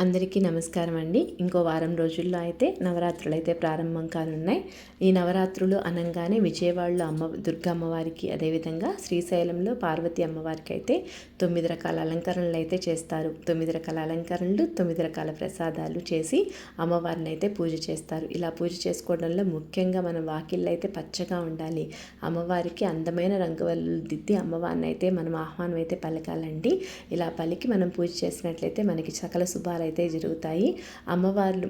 అందరికీ నమస్కారం అండి. ఇంకో వారం రోజుల్లో అయితే నవరాత్రులు అయితే ప్రారంభం కానున్నాయి. ఈ నవరాత్రులు అనంగానే విజయవాడలో దుర్గా అమ్మవారికి, అదేవిధంగా శ్రీశైలంలో పార్వతి అమ్మవారికి అయితే 9 రకాల అలంకరణలు అయితే చేస్తారు. 9 రకాల అలంకరణలు, 9 రకాల ప్రసాదాలు చేసి అమ్మవారిని అయితే పూజ చేస్తారు. ఇలా పూజ చేసుకోవడంలో ముఖ్యంగా మన వాకిళ్ళు అయితే పచ్చగా ఉండాలి. అమ్మవారికి అందమైన రంగువల్లులు దిద్ది అమ్మవారిని అయితే మనం ఆహ్వానం అయితే పలకాలండి. ఇలా పలికి మనం పూజ చేసినట్లయితే మనకి సకల శుభాలు అయితే జరుగుతాయి. అమ్మవార్లు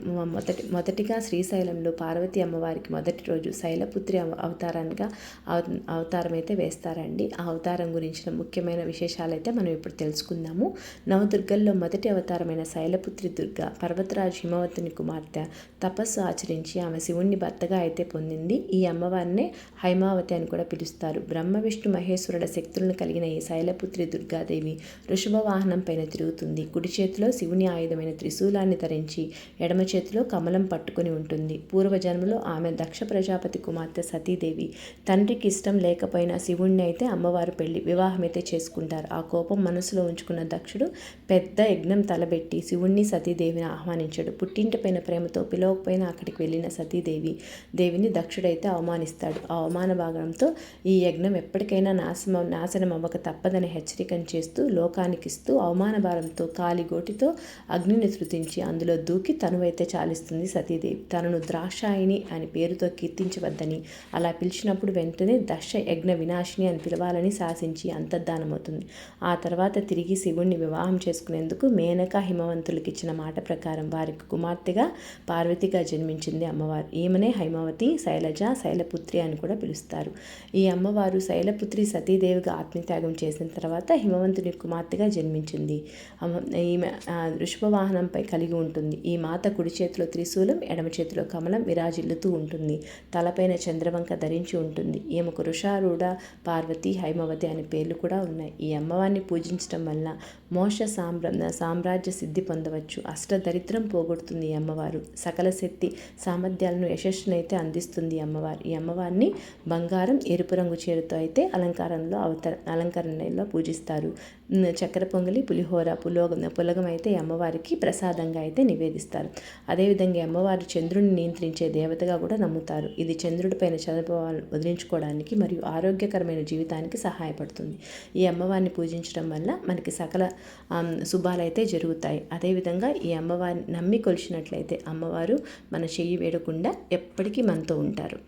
మొదటిగా శ్రీశైలంలో పార్వతి అమ్మవారికి మొదటి రోజు శైలపుత్రి అవతారం అయితే వేస్తారండి. ఆ అవతారం గురించిన ముఖ్యమైన విశేషాలు అయితే మనం ఇప్పుడు తెలుసుకుందాము. నవదుర్గల్లో మొదటి అవతారమైన శైలపుత్రి దుర్గ పర్వతరాజు హిమవతుని కుమార్తె. తపస్సు ఆచరించి ఆమె శివుణ్ణి భర్తగా అయితే పొందింది. ఈ అమ్మవారినే హైమావతి అని కూడా పిలుస్తారు. బ్రహ్మ విష్ణు మహేశ్వరుల శక్తులను కలిగిన ఈ శైలపుత్రి దుర్గాదేవి వృషభ వాహనం పైన తిరుగుతుంది. కుడి చేతిలో శివుని ఆయుధమైన త్రిశూలాన్ని ధరించి ఎడమ చేతిలో కమలం పట్టుకుని ఉంటుంది. పూర్వజన్మలో ఆమె దక్ష ప్రజాపతి కుమార్తె సతీదేవి. తండ్రికి ఇష్టం లేకపోయినా శివుణ్ణి అయితే అమ్మవారు వివాహం అయితే చేసుకుంటారు. ఆ కోపం మనసులో ఉంచుకున్న దక్షుడు పెద్ద యజ్ఞం తలబెట్టి శివుణ్ణి సతీదేవిని ఆహ్వానించాడు. పుట్టింటిపైన ప్రేమతో పిలవకపోయినా అక్కడికి వెళ్ళిన దేవిని దక్షుడైతే అవమానిస్తాడు. ఆ అవమాన భాగంతో ఈ యజ్ఞం ఎప్పటికైనా నాశనం అవ్వక తప్పదని హెచ్చరికను చేస్తూ లోకానికిస్తూ అవమాన భారంతో కాలిగోటితో అగ్నిని శృతించి అందులో దూకి తనువైతే చాలిస్తుంది సతీదేవి. తనను ద్రాక్షాయిని అని పేరుతో కీర్తించవద్దని, అలా పిలిచినప్పుడు వెంటనే దశ యజ్ఞ వినాశిని అని పిలవాలని శాసించి అంతర్ధానమవుతుంది. ఆ తర్వాత తిరిగి శివుణ్ణి వివాహం చేసుకునేందుకు మేనక హిమవంతులకు ఇచ్చిన మాట ప్రకారం వారికి కుమార్తెగా పార్వతిగా జన్మించింది అమ్మవారు. ఈమెనే హైమావతి, శైలజ, శైలపుత్రి అని కూడా పిలుస్తారు. ఈ అమ్మవారు శైలపుత్రి సతీదేవిగా ఆత్మత్యాగం చేసిన తర్వాత హిమవంతుని కుమార్తెగా జన్మించింది. ఈమె వృషభవాహనంపై కలిగి ఉంటుంది. ఈ మాత కుడి చేతిలో త్రిశూలం, ఎడమ చేతిలో కమలం విరాజిల్లుతూ ఉంటుంది. తలపైన చంద్రవంక ధరించి ఉంటుంది. ఈమెకు వృషారూఢ, పార్వతి, హైమవతి అనే పేర్లు కూడా ఉన్నాయి. ఈ అమ్మవారిని పూజించడం వల్ల మోక్ష సామ్రాజ్య సిద్ధి పొందవచ్చు. అష్టదరిద్రం పోగొడుతుంది ఈ అమ్మవారు. సకల శక్తి సామర్థ్యాలను యశస్సునైతే అందిస్తుంది అమ్మవారు. ఈ అమ్మవారిని బంగారం, ఎరుపు రంగు చీరతో అయితే అలంకరణలో పూజిస్తారు. చక్కెర పొంగలి, పులిహోర, పులగం అయితే అమ్మవారికి ప్రసాదంగా అయితే నివేదిస్తారు. అదేవిధంగా అమ్మవారు చంద్రుడిని నియంత్రించే దేవతగా కూడా నమ్ముతారు. ఇది చంద్రుడిపైన చదపాలను వదిలించుకోవడానికి మరియు ఆరోగ్యకరమైన జీవితానికి సహాయపడుతుంది. ఈ అమ్మవారిని పూజించడం వల్ల మనకి సకల శుభాలైతే జరుగుతాయి. అదేవిధంగా ఈ అమ్మవారిని నమ్మి కొలిచినట్లయితే అమ్మవారు మన చెయ్యి వేడకుండా ఎప్పటికీ మనతో ఉంటారు.